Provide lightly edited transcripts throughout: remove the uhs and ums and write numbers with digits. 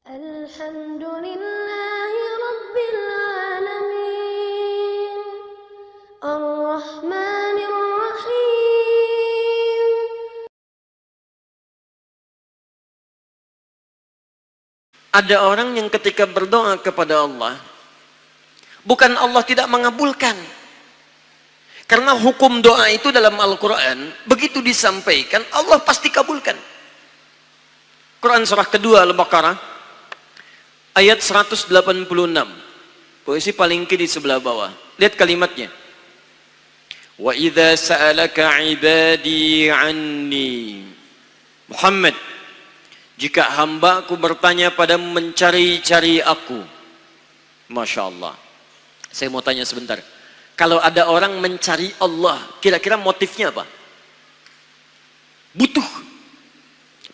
Alhamdulillahi Rabbil Alamin Ar-Rahmanir Rahim. Ada orang yang ketika berdoa kepada Allah, bukan Allah tidak mengabulkan. Karena hukum doa itu dalam Al-Quran, begitu disampaikan, Allah pasti kabulkan. Quran surah kedua Al-Baqarah, ayat 186. Posisi paling kiri sebelah bawah. Lihat kalimatnya. Wa idza sa'alaka 'ibadi 'anni. Muhammad, jika hambaku bertanya padamu mencari-cari aku. Masya Allah. Saya mau tanya sebentar. Kalau ada orang mencari Allah, kira-kira motifnya apa? Butuh.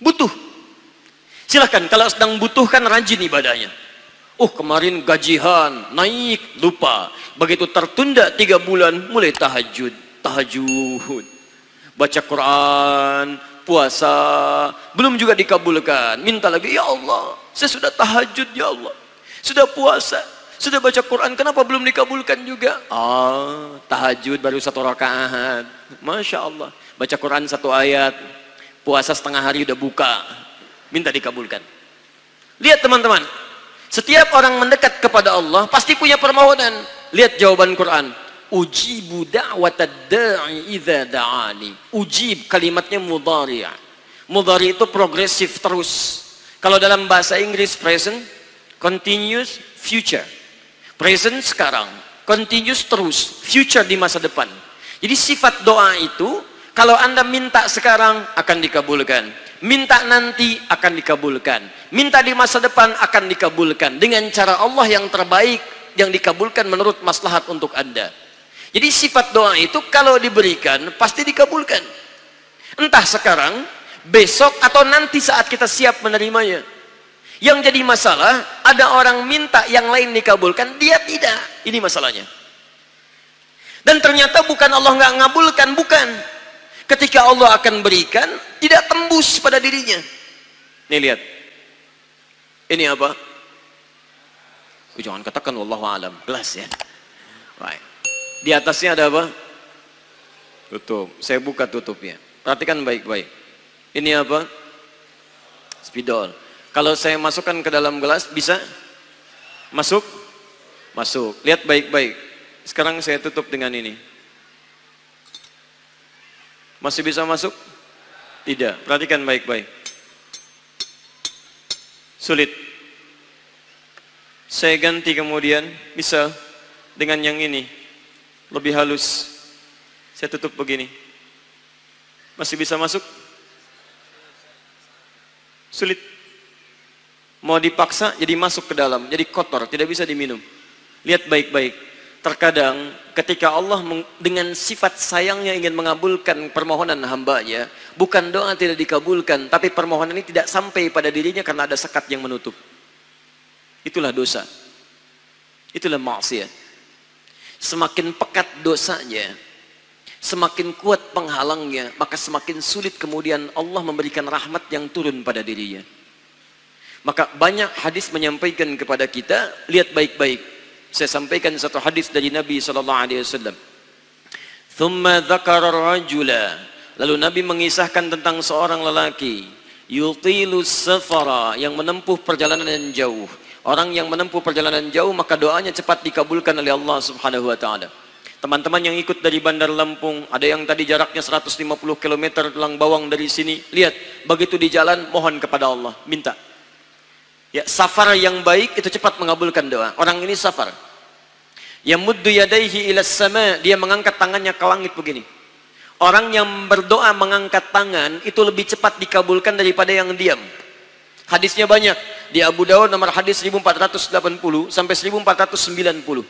Butuh. Silahkan, kalau sedang butuh kan rajin ibadahnya. Kemarin gajian, naik, lupa. Begitu tertunda 3 bulan, mulai tahajud. Baca Quran, puasa, belum juga dikabulkan. Minta lagi, ya Allah, saya sudah tahajud ya Allah. Sudah puasa, sudah baca Quran, kenapa belum dikabulkan juga? Tahajud baru 1 rakaat. Masya Allah. Baca Quran 1 ayat, puasa setengah hari udah buka. Minta dikabulkan. Lihat teman-teman, setiap orang mendekat kepada Allah pasti punya permohonan. Lihat jawaban Quran. Ujibu da'watad da'i idza da'ani. Ujib kalimatnya mudhari'. Mudhari' itu progresif terus. Kalau dalam bahasa Inggris present, continuous, future. Present sekarang, continuous terus, future di masa depan. Jadi sifat doa itu, kalau Anda minta sekarang akan dikabulkan. Minta nanti akan dikabulkan. Minta di masa depan akan dikabulkan. Dengan cara Allah yang terbaik, yang dikabulkan menurut maslahat untuk Anda. Jadi sifat doa itu kalau diberikan, pasti dikabulkan. Entah sekarang, besok, atau nanti saat kita siap menerimanya. Yang jadi masalah, ada orang minta yang lain dikabulkan, dia tidak. Ini masalahnya. Dan ternyata bukan Allah nggak ngabulkan, bukan. Ketika Allah akan berikan, tidak tembus pada dirinya. Nih lihat. Ini apa? Jangan katakan wallahu alam. Gelas ya. Baik. Di atasnya ada apa? Tutup. Saya buka tutupnya. Perhatikan baik-baik. Ini apa? Spidol. Kalau saya masukkan ke dalam gelas, bisa? Masuk? Masuk. Lihat baik-baik. Sekarang saya tutup dengan ini. Masih bisa masuk? Tidak. Perhatikan baik-baik. Sulit. Saya ganti kemudian, bisa dengan yang ini. Lebih halus. Saya tutup begini. Masih bisa masuk? Sulit. Mau dipaksa jadi masuk ke dalam, jadi kotor, tidak bisa diminum. Lihat baik-baik. Terkadang ketika Allah dengan sifat sayangnya ingin mengabulkan permohonan hambanya, bukan doa tidak dikabulkan, tapi permohonan ini tidak sampai pada dirinya karena ada sekat yang menutup. Itulah dosa. Itulah maksiat. Semakin pekat dosanya, semakin kuat penghalangnya, maka semakin sulit kemudian Allah memberikan rahmat yang turun pada dirinya. Maka banyak hadis menyampaikan kepada kita, lihat baik-baik. Saya sampaikan satu hadis dari Nabi SAW. Thumma dzakara rajula. Lalu Nabi mengisahkan tentang seorang lelaki. Yutilus safara, yang menempuh perjalanan yang jauh. Orang yang menempuh perjalanan jauh, maka doanya cepat dikabulkan oleh Allah Subhanahu wa ta'ala. Teman-teman yang ikut dari Bandar Lampung, ada yang tadi jaraknya 150 km Tulang Bawang dari sini. Lihat, begitu di jalan, mohon kepada Allah, minta. Ya, safar yang baik itu cepat mengabulkan doa. Orang ini safar. Yamuddu yadaihi ilas sama, dia mengangkat tangannya ke langit begini. Orang yang berdoa mengangkat tangan itu lebih cepat dikabulkan daripada yang diam. Hadisnya banyak. Di Abu Dawud nomor hadis 1480 sampai 1490.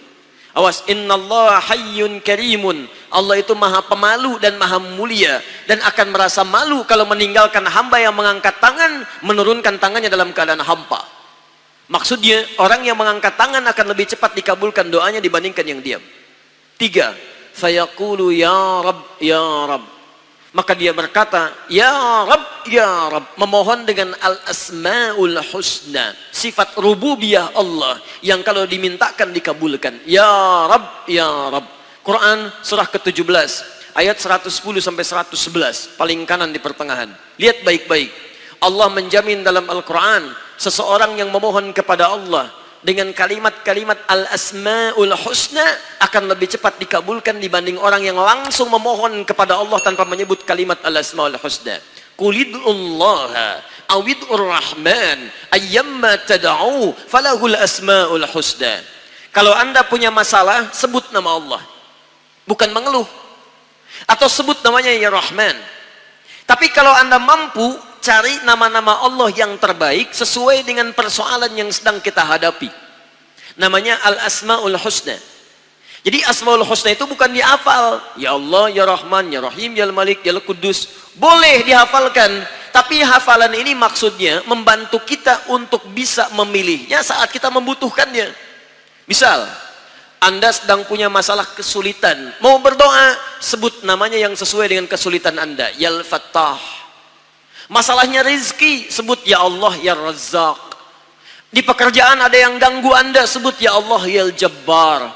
Awas, innallaha hayyun karimun. Allah itu maha pemalu dan maha mulia, dan akan merasa malu kalau meninggalkan hamba yang mengangkat tangan, menurunkan tangannya dalam keadaan hampa. Maksudnya orang yang mengangkat tangan akan lebih cepat dikabulkan doanya dibandingkan yang diam. 3, fayaqulu ya Rabb ya Rabb. Maka dia berkata, ya Rabb, memohon dengan al-asma'ul husna, sifat rububiyah Allah yang kalau dimintakan dikabulkan. Ya Rabb, ya Rabb. Quran surah ke-17 ayat 110 sampai 111, paling kanan di pertengahan. Lihat baik-baik. Allah menjamin dalam Al-Quran, seseorang yang memohon kepada Allah dengan kalimat-kalimat al-asma'ul husna akan lebih cepat dikabulkan dibanding orang yang langsung memohon kepada Allah tanpa menyebut kalimat al-asma'ul husna. Qulid'ullaha awid'ur rahman ayyamma tad'u falahul asma'ul husna. Kalau Anda punya masalah, sebut nama Allah, bukan mengeluh, atau sebut namanya ya Rahman. Tapi kalau Anda mampu, cari nama-nama Allah yang terbaik sesuai dengan persoalan yang sedang kita hadapi. Namanya Al-Asma'ul Husna. Jadi Asma'ul Husna itu bukan dihafal. Ya Allah, Ya Rahman, Ya Rahim, Ya Malik, Ya Qudus. Boleh dihafalkan. Tapi hafalan ini maksudnya membantu kita untuk bisa memilihnya saat kita membutuhkannya. Misal, Anda sedang punya masalah kesulitan. Mau berdoa, sebut namanya yang sesuai dengan kesulitan Anda. Ya Al-Fattah. Masalahnya rezeki, sebut ya Allah ya Razzaq. Di pekerjaan ada yang ganggu Anda, sebut ya Allah ya Jabbar.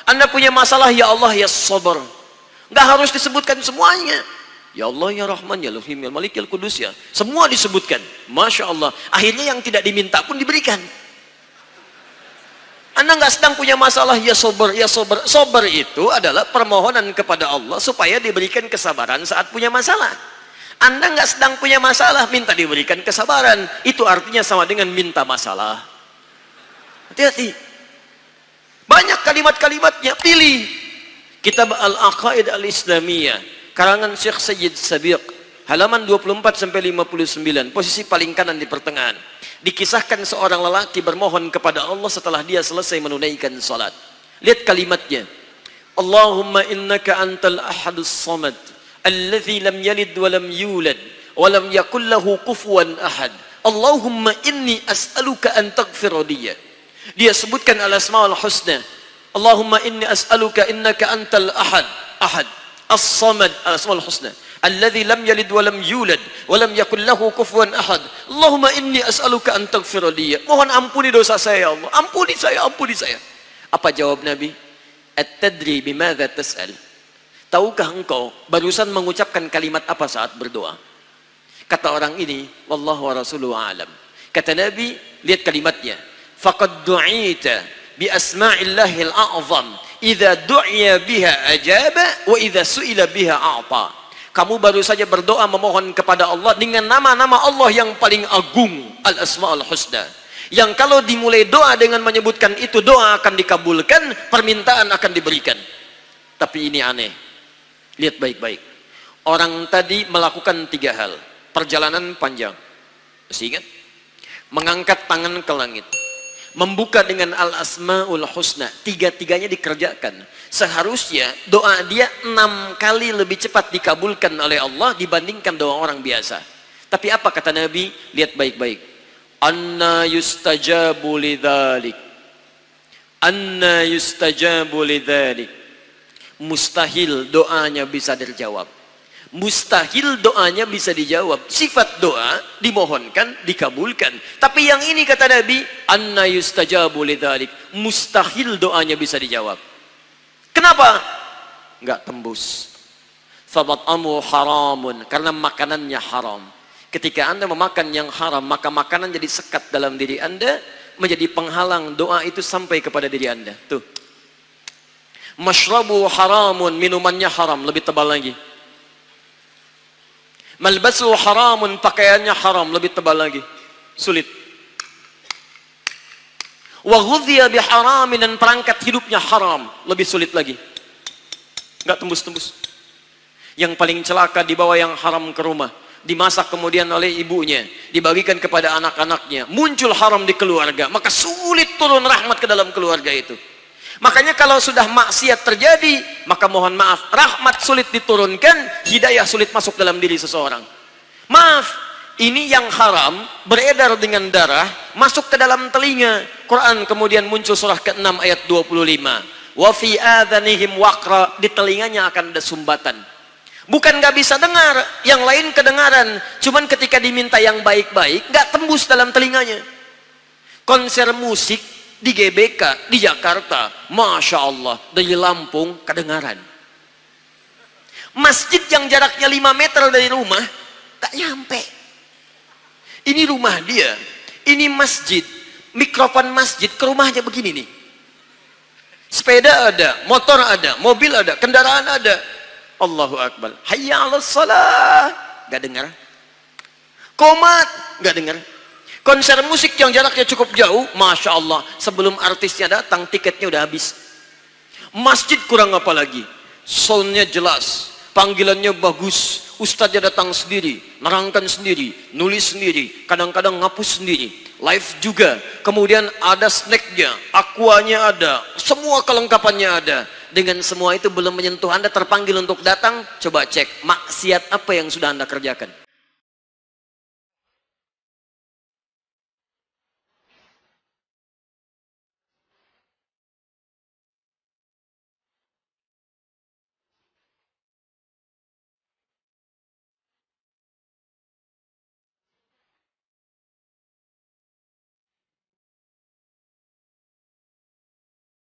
Anda punya masalah, ya Allah ya Sabar. Nggak harus disebutkan semuanya. Ya Allah ya Rahman, ya Rahim, ya Malik, ya Qudus, ya. Semua disebutkan. Masya Allah. Akhirnya yang tidak diminta pun diberikan. Anda nggak sedang punya masalah, ya Sabar, ya Sabar. Sabar itu adalah permohonan kepada Allah supaya diberikan kesabaran saat punya masalah. Anda nggak sedang punya masalah, minta diberikan kesabaran. Itu artinya sama dengan minta masalah. Hati-hati. Banyak kalimat-kalimatnya, pilih. Kitab Al-Aqaid Al-Islamiyah, karangan Syekh Sayyid Sabiq, halaman 24 sampai 59, posisi paling kanan di pertengahan. Dikisahkan seorang lelaki bermohon kepada Allah setelah dia selesai menunaikan salat. Lihat kalimatnya. Allahumma innaka antal ahadus samad alladzi lam yalid wa lam yulad wa lam yakul lahu kufuwan ahad. Allahumma inni as'aluka an taghfira li. Dia sebutkan al-asmaul husna. Allahumma inni as'aluka innaka antal ahad, ahad, as-samad, al-asmaul husna. Alladzi lam yalid wa lam yulad wa lam yakul lahu kufuwan ahad. Allahumma inni as'aluka an taghfira li. Mohon ampuni dosa saya ya Allah. Ampuni saya, ampuni saya. Apa jawab Nabi? At-tadri bimadza tas'al? Tahukah engkau barusan mengucapkan kalimat apa saat berdoa? Kata orang ini, wallahu wa rasuluhu a'lam. Kata Nabi, lihat kalimatnya. Faqad du'ita bi asma'illahil a'zam. Idza du'iya biha ajaba wa idza su'ila biha a'ta. Kamu baru saja berdoa memohon kepada Allah dengan nama-nama Allah yang paling agung, al-asma'ul husna. Yang kalau dimulai doa dengan menyebutkan itu, doa akan dikabulkan, permintaan akan diberikan. Tapi ini aneh. Lihat baik-baik. Orang tadi melakukan 3 hal. Perjalanan panjang. Masih ingat? Mengangkat tangan ke langit. Membuka dengan al-asma'ul husna. 3-tiganya dikerjakan. Seharusnya doa dia 6 kali lebih cepat dikabulkan oleh Allah dibandingkan doa orang biasa. Tapi apa kata Nabi? Lihat baik-baik. Anna yustajabu lidzalik. Anna yustajabu lidzalik. Mustahil doanya bisa dijawab. Mustahil doanya bisa dijawab. Sifat doa dimohonkan, dikabulkan. Tapi yang ini kata Nabi, anna yustajabu lidzalik. Mustahil doanya bisa dijawab. Kenapa? Enggak tembus. Fabat'amu haramun, karena makanannya haram. Ketika Anda memakan yang haram, maka makanan jadi sekat dalam diri Anda, menjadi penghalang doa itu sampai kepada diri Anda. Tuh. Mashrabu haramun, minumannya haram, lebih tebal lagi. Malbasu haramun, pakaiannya haram, lebih tebal lagi. Sulit. Wa ghudhiya biharamin, dan perangkat hidupnya haram, lebih sulit lagi. Enggak tembus-tembus. Yang paling celaka dibawa yang haram ke rumah, dimasak kemudian oleh ibunya, dibagikan kepada anak-anaknya, muncul haram di keluarga, maka sulit turun rahmat ke dalam keluarga itu. Makanya kalau sudah maksiat terjadi, maka mohon maaf, rahmat sulit diturunkan, hidayah sulit masuk dalam diri seseorang. Maaf, ini yang haram beredar dengan darah, masuk ke dalam telinga. Quran kemudian muncul surah ke-6 ayat 25. Wa fi adhanihim waqra, di telinganya akan ada sumbatan. Bukan nggak bisa dengar, yang lain kedengaran. Cuman ketika diminta yang baik-baik, nggak tembus dalam telinganya. Konser musik di GBK, di Jakarta, Masya Allah, dari Lampung, kedengaran. Masjid yang jaraknya 5 meter dari rumah, nggak nyampe. Ini rumah dia, ini masjid, mikrofon masjid ke rumahnya begini nih. Sepeda ada, motor ada, mobil ada, kendaraan ada. Allahu Akbar. Hayya 'alas shalah. Gak dengar. Qomat, gak dengar. Konser musik yang jaraknya cukup jauh, Masya Allah, sebelum artisnya datang, tiketnya udah habis. Masjid kurang apa lagi? Soundnya jelas, panggilannya bagus, ustadznya datang sendiri, nerangkan sendiri, nulis sendiri, kadang-kadang ngapus sendiri, live juga. Kemudian ada snacknya, aquanya ada, semua kelengkapannya ada. Dengan semua itu belum menyentuh Anda terpanggil untuk datang, coba cek maksiat apa yang sudah Anda kerjakan.